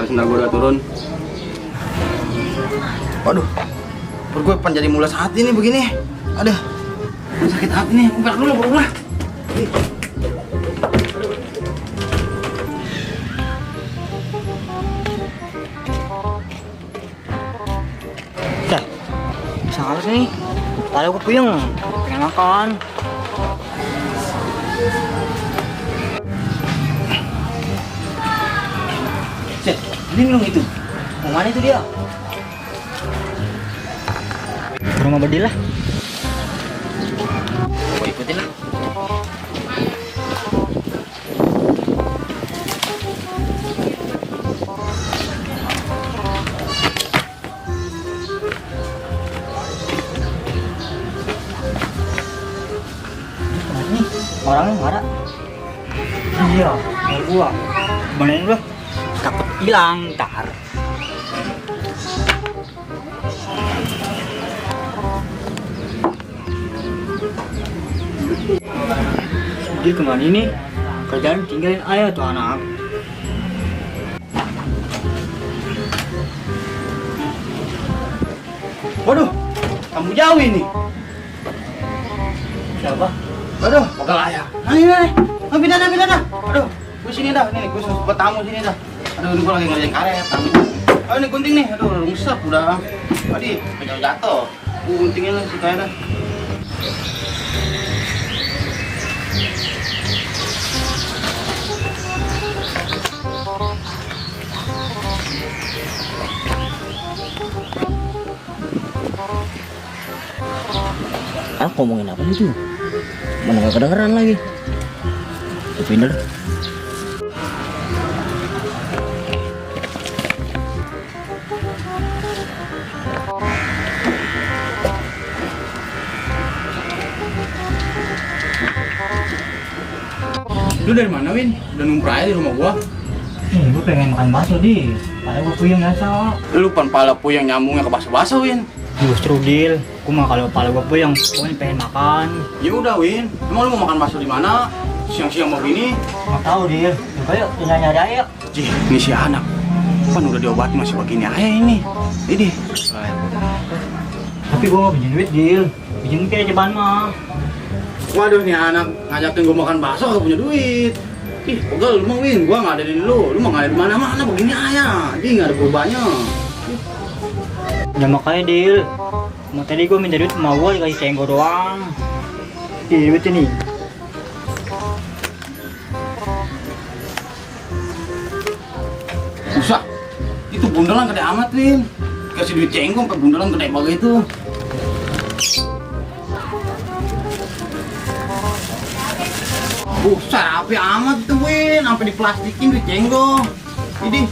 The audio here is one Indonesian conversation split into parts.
Karena sendal gue udah turun. Waduh, perut gue pengen jadi mulas hati nih begini. Aduh, sakit hati nih. Buka dulu, buka. Dah, bisa nggak sih? Tadi aku puyeng, pengen makan. Cek, ini minum itu. Mau mana itu dia? Ke rumah Badil lah. Gue ikutin lah. Nih, orangnya marah. Iya, mau gua. Benerin gua. Takut hilang, tar. Dia kemana ini? Kerjaan tinggalin ayah tuh anak. Waduh, kamu jauh ini. Siapa? Aduh, bakal ayah. Nah, pindah dah. Aduh, gue sini dah. Nih, gue buat tamu sini dah. Aduh, ini gue lagi ngerjain karet. Oh, ini gunting nih. Aduh, rusak udah. Tadi, jatuh. Gue guntingin lah si karet dah. Anak ngomongin apa itu? Mana gak kedengeran lagi? Gue pindah. Lu dari mana, Win? Udah numpuk aja di rumah gua. Gue pengen makan bakso di. Padahal gue puyeng biasa. Lu pala puyeng nyambungnya ke baso-baso, Win. Justru Dil, gue mah kalau kepala gue puyeng, gue pengen makan. Ya udah, Win. Emang lu mau makan bakso di mana? Siang-siang mau gini? Nggak tahu Dil. Coba yuk kita nyari aja. Jih, ini si anak. Kan udah diobatin masih begini aja ini. Ini. Tapi gue mau pinjam duit Dil. Pinjam duit aja ban mah. Waduh, nih anak ngajakin gua makan bakso gak punya duit. Ih, pegel lu mah, Win. Gua nggak ada di lu. Lu mah nggak ada di mana-mana begini aja. Jadi nggak ada perubahannya. Ya makanya Dil. Mau tadi gue minta duit sama gue dikasih cenggo doang. Ih, duit ini. Usah. Itu bundelan gede amat, Win. Kasih duit cengkong sampai bundelan gede banget itu. Buset, api amat itu, Win. Sampai diplastikin duit cengkong. Ini.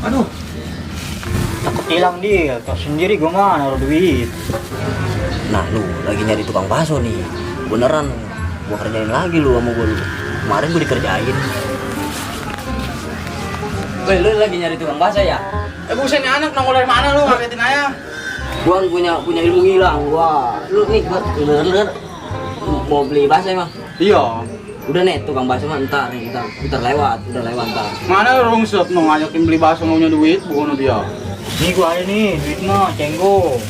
Aduh. Takut hilang Dil. Kau sendiri gue mah naruh duit. Nah lu lagi nyari tukang bakso nih. Beneran gua kerjain lagi lu sama gua lu. Kemarin gua dikerjain. Woi, lu lagi nyari tukang bakso ya? Buset, nih anak nongol dari mana lu? Ngagetin aja. Gua kan punya ilmu hilang. Wah, lu nih gua bener-bener mau beli bakso emang. Iya. Udah nih tukang bakso mah ntar lewat ntar. Mana rungsut mau ngajakin beli bakso maunya duit, bukan dia. Nih gue ada nih, duit mah cenggo.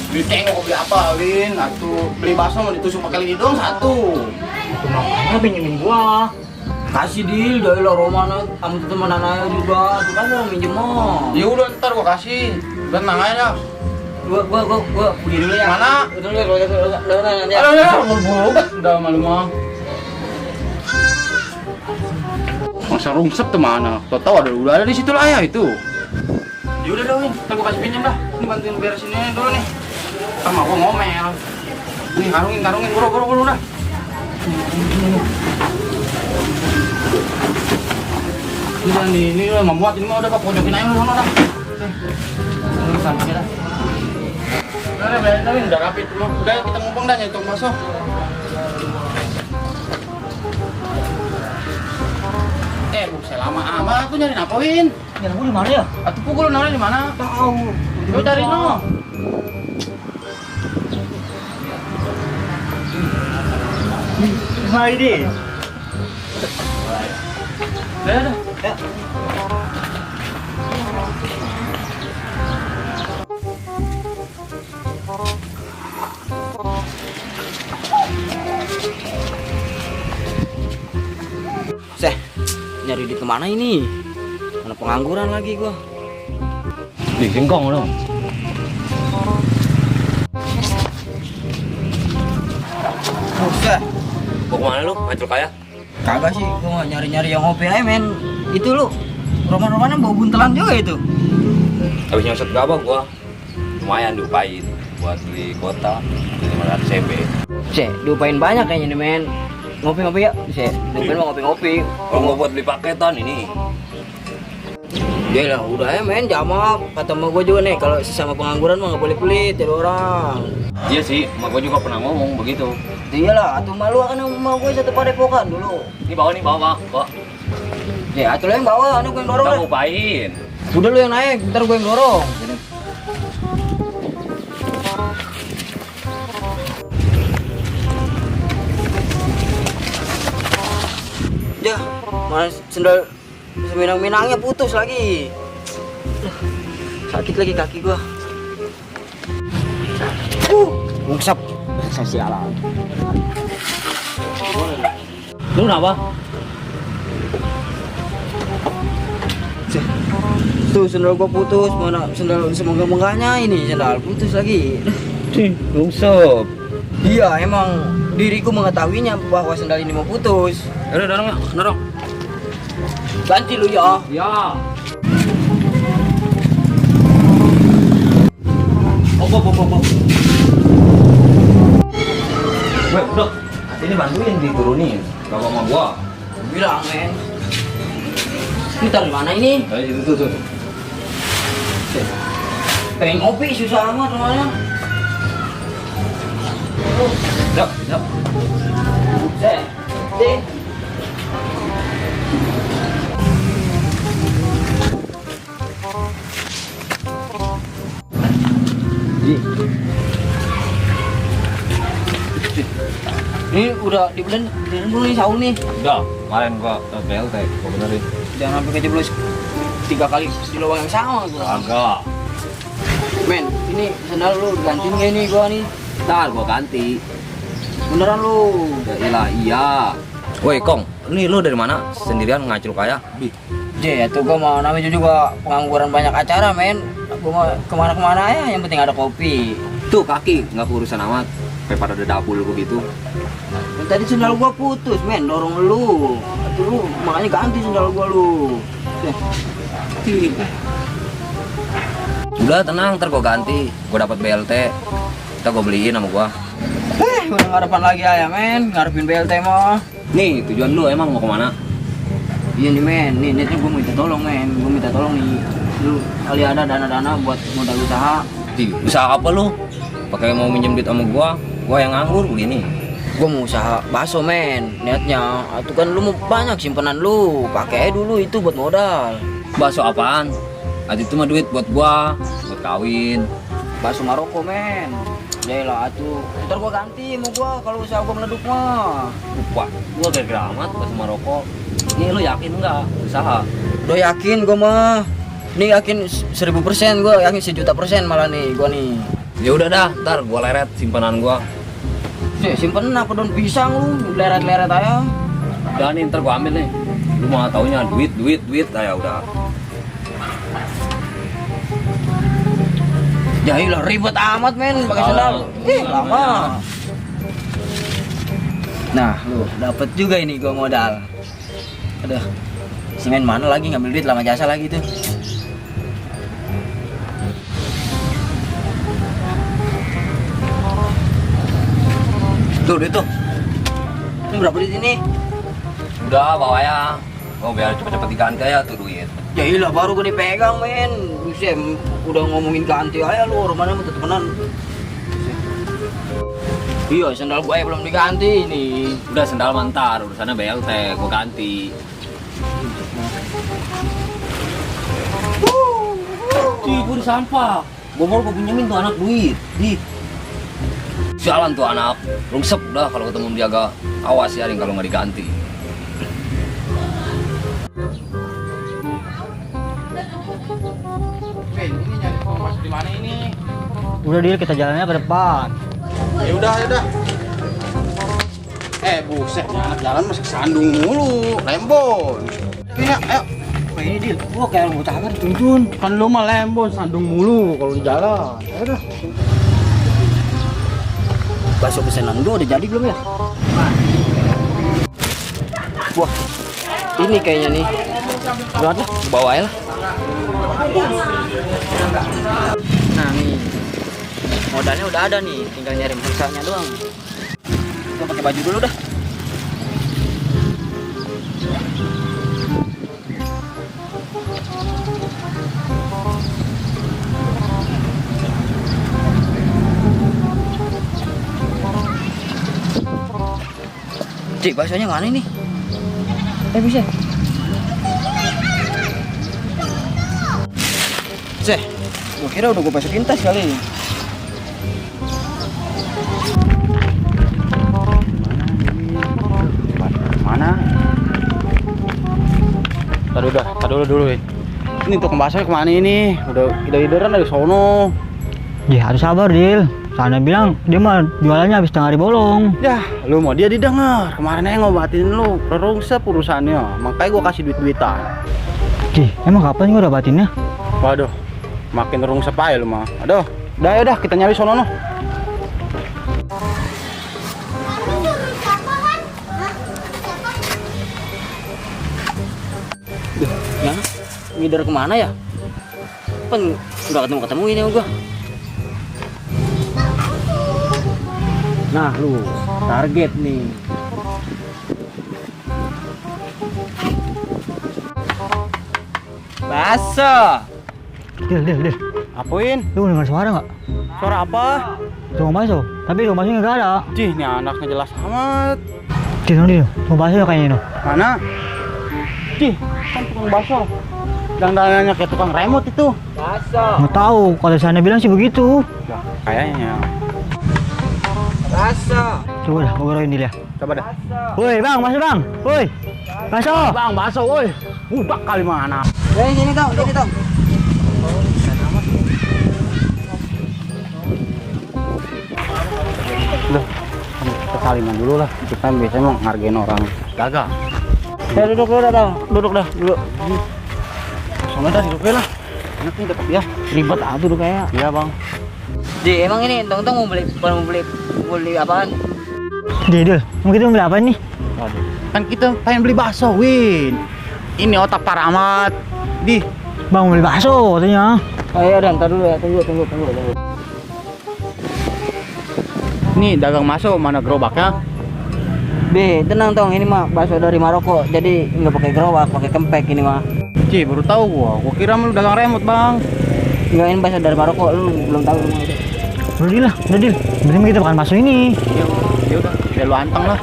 Duit cengkok beli apa, Win? Atuh beli bakso mau ditusuk pakai lidi dong satu. Itu makanya pinjemin gua. Kasih Dil, dari lo Romana kamu tuh teman anak juga. Tuh kan mau minjem mah. Ya udah ntar gua kasih. Tenang aja dah. Gua pergi dulu ya. Mana? Betul lu nanti. Aduh, buru-buru banget udah malu mah. Masa rungsep tuh mana? Tahu ada udah ada di situ lah ya itu. Ya udah dong, ntar gua kasih pinjam dah. Ini bantuin beresin ini dulu nih. Sama gua ngomel. Nih karungin, buru dah. Ini lo membuat ini mah udah pojokin aja lu dah. Ini sampingnya dah. Udah beresin udah rapi tuh. Udah kita ngumpul dah nyari tukang bakso. Buset lama amat tuh nyariin apa, Win? Ya lu di mana ya? Atuh pukul naruh di mana? Tahu. Coba cari no. Mari deh. Udah. Ya. kredit kemana ini? Mana pengangguran lagi gua. Di singkong dong. Buset. Mau kemana lu? Ngacul kaya? Kagak sih, gua mau nyari-nyari yang ngopi aja men. Itu lu, roman-romannya bau buntelan juga itu. Habis nyosot gabah gua. Lumayan diupain buat beli kuota 500 CB. Cek, diupain banyak kayaknya nih men. Ngopi-ngopi ya, cek. Diupain mau ngopi-ngopi. Kalau nggak buat beli paketan ini. Ya lah, udah ya men, jamak. Kata sama gua juga nih, kalau sesama pengangguran mah nggak boleh pelit, jadi orang. Iya sih, emak gua juga pernah ngomong begitu. Iyalah, atuh malu akan sama gue satu padepokan dulu. Ini bawa nih, bawa, Pak. Ya, atuh lu yang bawa, anu gue yang dorong Udah dah. ngupain. Udah lu yang naik, ntar gue yang dorong. Ya, mas sendal seminang-minangnya putus lagi. Sakit lagi kaki gua. Ngusap. Sialan. Lu kenapa? Tuh sendal gua putus, mana sendal semoga-moganya ini sendal putus lagi. Lungsep. Iya, emang diriku mengetahuinya bahwa sendal ini mau putus. Udah dorong ya, dorong. Ganti lu ya. Ya. Oh. Weh, udah. Ini bantuin diturunin. Gak sama gua. Bilang, men. Ini taruh di mana ini? Ayo tuh. Pengen ngopi susah amat rumahnya. Yap. Deh. Ini udah dibelen dulu nih saung nih. Udah, kemarin gua BLT, gua benerin. Jangan sampai kejeblos 3 kali di lubang yang sama gua. Agak. Men, ini sendal lu gantiin gak nih gua nih? Ntar gua ganti. Beneran lu? Iya. Woi, Kong, ini lu dari mana? Sendirian ngacul kaya? Ya tuh gua mau namanya juga pengangguran banyak acara men. Gua mau kemana-kemana ya, yang penting ada kopi. Tuh kaki, nggak urusan amat. Kayak pada dedabul begitu. Tadi sendal gua putus men, dorong lu. Aduh lu, makanya ganti sendal gua lu. Udah tenang, ntar gua ganti. Gua dapat BLT. Ntar gua beliin sama gua. Udah ngarepan lagi ya men, ngarepin BLT mah. Nih, tujuan lu emang mau kemana? Iya nih men, nih gua minta tolong men, gua minta tolong nih. Lu kali ada dana-dana buat modal usaha. Usaha apa lu? Pakai mau minjem duit sama gua yang nganggur begini. Gua mau usaha bakso men, niatnya. Itu kan lu mau banyak simpenan lu, pakai aja dulu itu buat modal. Bakso apaan? Itu mah duit buat gua, buat kawin. Bakso Maroko men. Yaelah atuh, ntar gua ganti mau gua kalau usaha gua meleduk mah. Wah, gua gara-gara amat bakso Maroko. Nih lu yakin nggak usaha? Udah yakin gua mah. Nih yakin 1000%, gua yakin 1.000.000% malah nih gua nih. Ya udah dah, ntar gua leret simpanan gua. Simpen apa daun pisang lu, leret-leret aja. Udah nih, ntar gua ambil nih. Lu mah taunya duit, ya udah. Jahilah ribet amat men pakai sendal. Lama. Nah, lu dapat juga ini gua modal. Aduh. Si men mana lagi ngambil duit lama jasa lagi tuh. Tuh, duit tuh. Ini berapa duit ini? Udah, bawa ya. Oh, biar cepet-cepet diganti ya tuh duit. Ya iyalah baru gue dipegang men. Buset, udah ngomongin ganti aja lu, rumahnya mau tetenan. Iya, sendal gue belum diganti nih. Udah sendal mantar, urusannya BLT, gua ganti. Gua di sampah. Gua mau pinjemin tuh anak duit. Jalan tuh anak. Rungsep dah kalau ketemu dia agak awas ya kalau nggak diganti. Ben, ini nyari mau masuk di mana ini? Udah dia kita jalannya ke depan. Ya udah. Buset, anak jalan masih kesandung mulu, rembon. Ini ayo. Apa ini Dil? Gua kayak mau cabar dituntun. Kan lu mah lembon sandung mulu kalau di jalan. Ayo dah. Bakso pesanan gua udah jadi belum ya? Wah, ini kayaknya nih. Udah lah, bawa aja lah. Nah nih, modalnya udah ada nih, tinggal nyari masanya doang. Gua pakai baju dulu dah. Cik, baksonya mana ini? Bisa. Ceh, gua kira udah gua masukin tas kali. Mana? Tadi dulu. Ini tukang bakso kemana ini? Udah ider-ideran dari sono. Ya harus sabar Dil. Sana bilang dia mah jualannya habis tengah hari bolong. Ya, lu mau dia didengar. Kemarin aja ngobatin lu, rungsep urusannya. Makanya gua kasih duit-duitan. Cih, emang kapan gua dapatinnya? Waduh, makin rungsep aja lu mah. Aduh, udah kita nyari sono no. Ya, ngider kemana ya? Kan udah ketemu ini sama gua. Nah lu, target nih. Bakso. Dil. Apain? Lu dengar suara nggak? Suara apa? Tukang bakso. Tapi tukang baksonya nggak ada. Cih, ini anaknya jelas amat. Dil. Tukang bakso kayaknya no. Mana? Cih, kan tukang bakso. Dandanannya kayak tukang remote itu. Bakso. Nggak tahu. Kalau sana bilang sih begitu. Ya, kayaknya. Bakso. Coba dah, gua bawain Dil ya. Coba dah. Woi bang, masuk bang. Woi, bakso. Bang, bakso woi. Budak kali mana? Sini tong. Loh, kita salinan dulu lah. Kita biasanya mau ngargain orang dagang. Ya duduk dah. Duduk. Soalnya dah hidupnya lah. Enak nih dapat ya. Ribet ah duduk kayak. Iya bang. Ji, emang ini tong mau beli apaan? Dil, mau kita beli apa nih? Waduh. Kan kita pengen beli bakso, Win. Ini otak paramat. Di. Bang mau beli bakso katanya. Oh iya, ntar dulu ya. Tunggu. Ini dagang bakso mana gerobaknya? Be, tenang tong, ini mah bakso dari Maroko. Jadi nggak pakai gerobak, pakai kempek ini mah. Cih, baru tahu gua. Gua kira lu dagang remote, Bang. Enggak, ini bakso dari Maroko, lu belum tahu rumah itu. Udah Dil. Berarti kita makan bakso ini. Ya udah, biar lu anteng lah.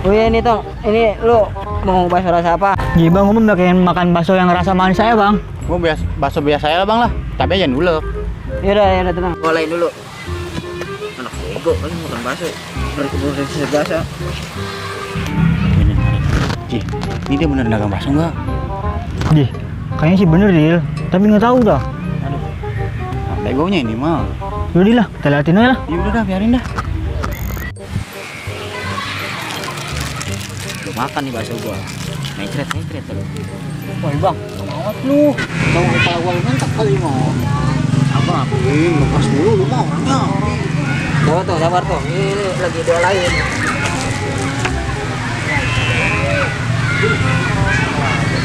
Oh iya ini tong, ini lu mau bakso rasa apa? Iya bang, gua mau makan bakso yang rasa manis saya bang. Gua bakso biasa ya, Bang lah. Tapi aja dulu. Yaudah tenang. Golain dulu. Anak bego kan makan bakso. Dari biasa. Cih, ini dia bener dagang bakso enggak? Dih, kayaknya sih bener Dil. Tapi nggak tahu dah. Begonya ini mah. Yaudah lah, kita liatin aja lah. Ya udah dah, biarin dah. Lu makan nih bakso gua. Necret lu. Woi bang, amat lu. Tahu kepala gua mentak kali mau. Apa? Lepas dulu lu mau orangnya. Sabar tuh. Ini lagi doalain.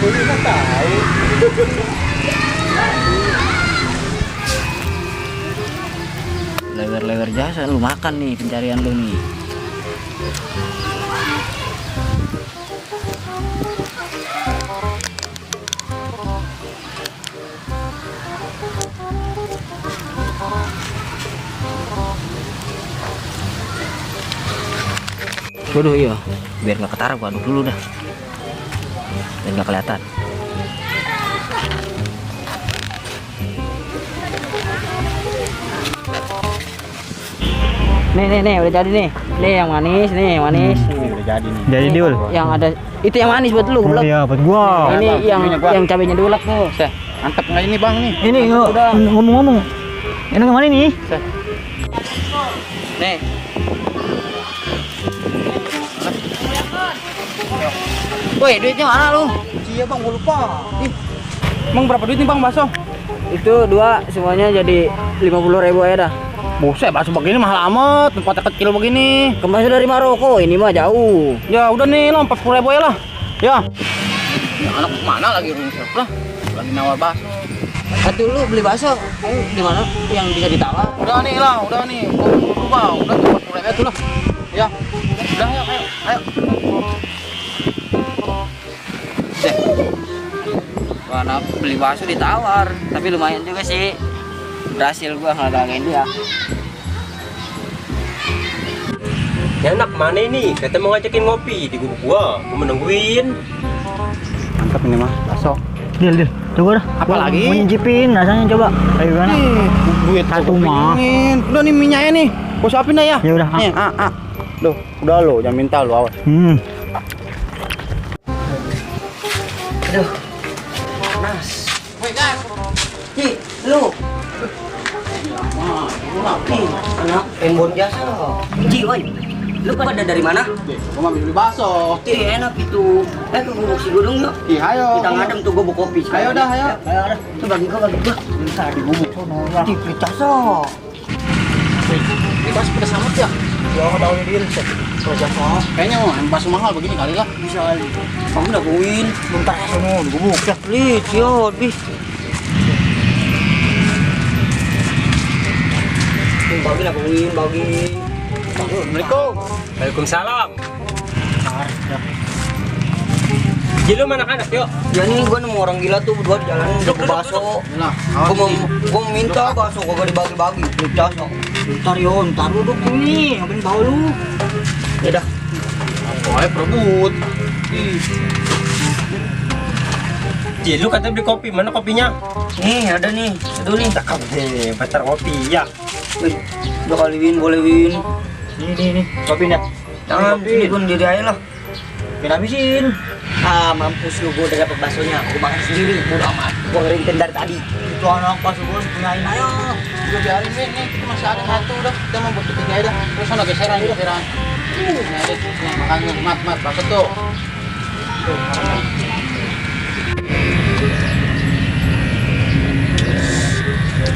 Ini kan tahu. Lewer jasa lu makan nih pencarian lu nih. Waduh iya, biar nggak ketara gua aduk dulu dah. Biar nggak kelihatan. Nih udah jadi nih. Nih yang manis. Ini udah jadi nih. Jadi Dil. Yang ada itu yang manis buat lu, Oh goblok. iya, buat gua. Ini Bang, yang ininya gua. yang cabenya diulek tuh. Seh, mantep nggak ini bang nih? Ini Udah. ngomong-ngomong. Enak yang mana nih? Seh. Nih. Woi, duitnya mana lu? Iya bang, gue lupa. Ih, emang berapa duit nih bang bakso? Itu dua semuanya jadi 50.000 aja dah. Buset, bakso begini mahal amat, tempatnya kecil begini. Kemarin dari Maroko, ini mah jauh. Ya udah nih lah, 40.000 ya lah. Ya. Ya anak mana lagi rusak lah. Lagi nawar bakso. Satu lu beli bakso, di mana yang bisa ditawar? Udah nih lah, udah nih. Udah tuh 40.000 itu lah. Ya. Udah ayo. Karena beli bakso ditawar, tapi lumayan juga sih. Berhasil gua ngelagangin dia. Ya anak mana ini? Kata mau ngajakin ngopi di gubuk gua mau nungguin. Mantap ini mah, bakso. Dil, coba dah. Apa lagi? Mau nyicipin rasanya coba. Ayo gimana? Duit Satu mah. Udah nih minyaknya nih. Gua suapin dah ya. Ya udah. Nih, Duh, udah lo, jangan minta lo awas. Aduh. Panas. Woi, Gas. Ci, lu. Nih, Anak embon biasa. Ci, woi. Lu pada dari mana? gua mau beli bakso. Ci, enak itu. Ke gubuk si Gudung yuk. Ih, ayo. Kita ngadem tuh gubuk kopi. Ayo dah, ayo. Ayo. Tuh bagi gua. Bisa di gubuk sono lah. Ci, picasso. Ini bakso pedas amat ya. Ya udah Dil. Kayaknya mau bakso mahal begini kali lah. Bisa kali. Kamu udah buin. Bentar sono di gubuk ya. Lihat, yo, bis. Bagi lah, bagi. Assalamualaikum. Waalaikumsalam. Jadi lu mana anak yuk? Ya nih gua nemu orang gila tuh berdua di jalan Duduk, duduk bakso. Nah, Gua mau minta bakso kagak dibagi-bagi. Picasso. Bentar yo, ntar duduk ini. Ngapain bawa lu? Ya dah. Pokoknya perebut. Ih, Jadi lu kata beli kopi, mana kopinya? Nih, ada nih. Aduh nih. Cakep nih, pacar kopi ya. Wih, udah kali Win, boleh Win. Nih, kopi nih. Jangan, sini pun diri aja lah. Kita habisin. Ah, mampus lu, gua udah dapet baksonya. Gua makan sendiri, bodo amat. Gua ngerintin dari tadi. Itu anak pas gue punyain ayo. udah biarin nih, kita masih ada satu udah. Kita mau buat ketiga aja. Terus sana geseran. Ini ada makannya, mat, bakso tuh.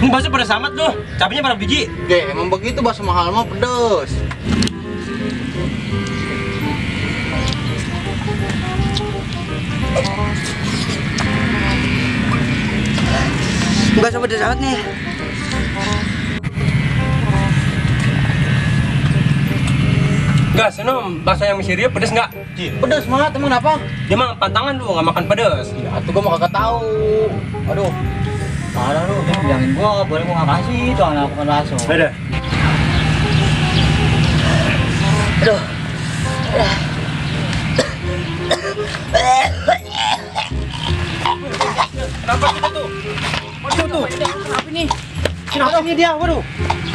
Ini bakso pada samat lu, cabenya berapa biji? Oke, emang begitu bakso mahal mah pedes. Bakso pedes banget nih. Gas, ini bakso yang Misiria pedes nggak? Pedes banget, emang apa? Dia mah pantangan lu, nggak makan pedes. Ya, tuh gua mah kagak tahu. Aduh. Parah lu, dia bilangin gua, boleh gua nggak kasih itu anak bukan bakso. Ada. Aduh. Kenapa kita tuh? Waduh tuh. Kenapa nih? Kenapa nih dia? Waduh.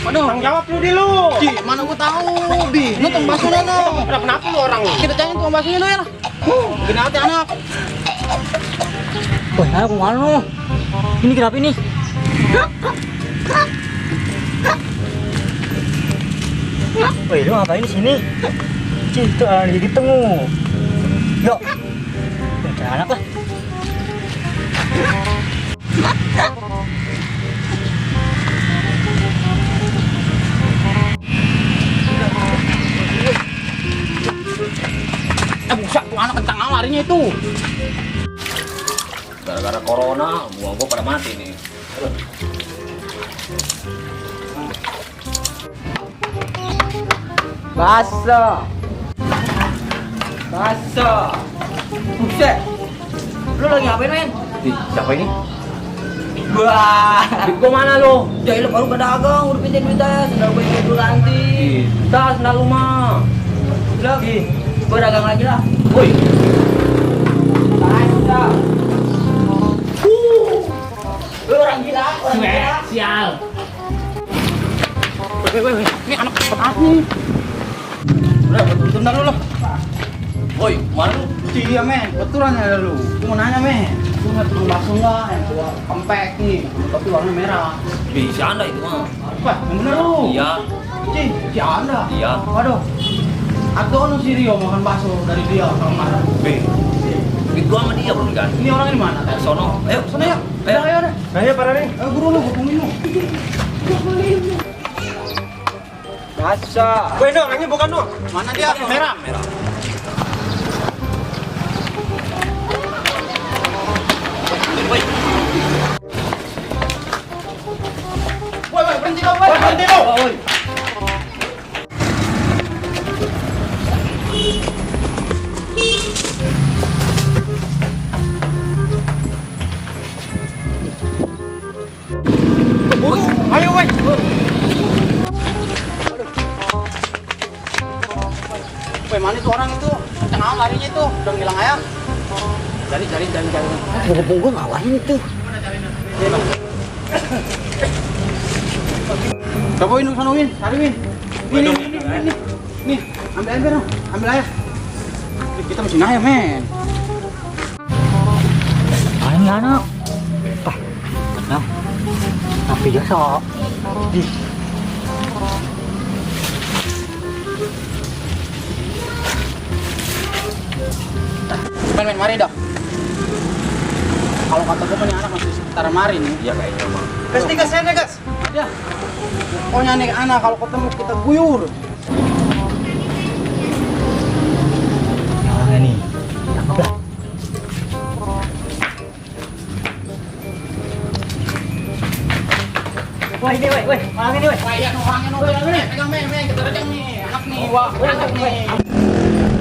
Tanggung jawab lu di lu. Ci, mana gua tahu. Di, lu tukang bakso no. Kenapa lu orang? Kita cari tukang bakso no ya. Gini hati anak. Wah, ayo ke mana lu? Ini kenapa ini? Woi, lu ngapain di sini? Cih, itu lagi ketemu. Yuk. Udah anak lah. Buset, tuh anak kencang amat larinya itu. Gara-gara corona, gua pada mati nih. Bakso. Buset. Lu lagi ngapain, men? Siapa ini? Wah. Duit gua mana lu? Jadi lu baru pedagang, udah pindahin duitnya. Sendal gue itu dulu nanti. Tas sendal lu mah. Lagi. Gua dagang lagi lah. Woi. Lu orang gila, orang gila. Sial. Woi. Ini anak cepet nih. Udah, bentar dulu lah. Woi, mana lu? Iya, men. Betulan ya lu. Gua mau nanya, men. Lu nggak tukang bakso nggak? Yang gua kempek nih. Tapi warna merah. Bisa anda itu mah. Apa? Yang bener lu? Iya. Si Anda? Iya. Waduh. Atau ono si Rio makan bakso dari dia kamar. Duit gua sama dia bro kan. Ini orang ini mana? Sono. Ayo, Sana ya. Ayo. Ayo. Nah ya para nih. Ayo buru lu hubungin lu. Masa? Woi no, orangnya bukan no. Mana dia? Merah. Woi. Woi, berhenti lu, woi. Berhenti lu. Woi. Ayo, woi. Woi, mana itu orang itu? Tengah larinya itu, udah ngilang ayam. Cari. Ngomong gua ngawain itu. Coba Win, sana Win, cari Win. Ini. Nih, ambil dong, ambil ayam. Kita mesti ayam, men. Ini anak. Nah, tapi jasa. Ih, Men, mari dah. Kalau kata gue punya anak masih sekitar mari nih. Iya kayaknya mah. Gas ya, gas. Ya. Pokoknya nih anak kalau ketemu kita guyur. mana nih? Cakep lah. Wah ini, woi, malam ini, woi. Wah, iya orangnya nih. Pegang men, kita rejang nih. Anak nih, wah, anak nih.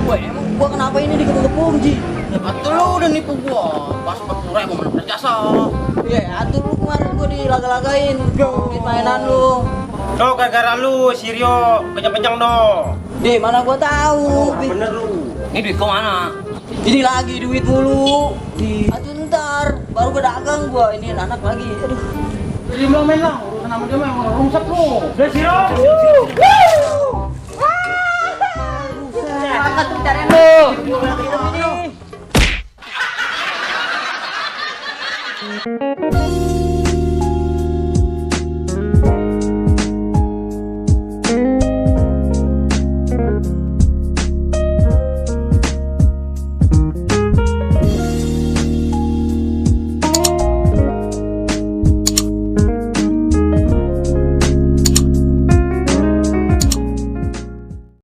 Woi, emang gua kenapa ini dikepung-kepung, Ji? Atuh lu udah nipu gua. Pas 40.000 mana berjasa. Iya, atur lu kemarin gua dilaga-lagain. Duit mainan lu. No, gara-gara lu, Sirio, kencang-kencang no. Deh, mana gua tahu. Bener lu. Ini duit kau mana? Ini lagi duit mulu. Aduh ntar, baru gua dagang gua. Ini anak lagi. Aduh. Jadi mau main lah, urusan sama dia mah rungsek lu. Udah Siro. Angkat tuh cariin lu.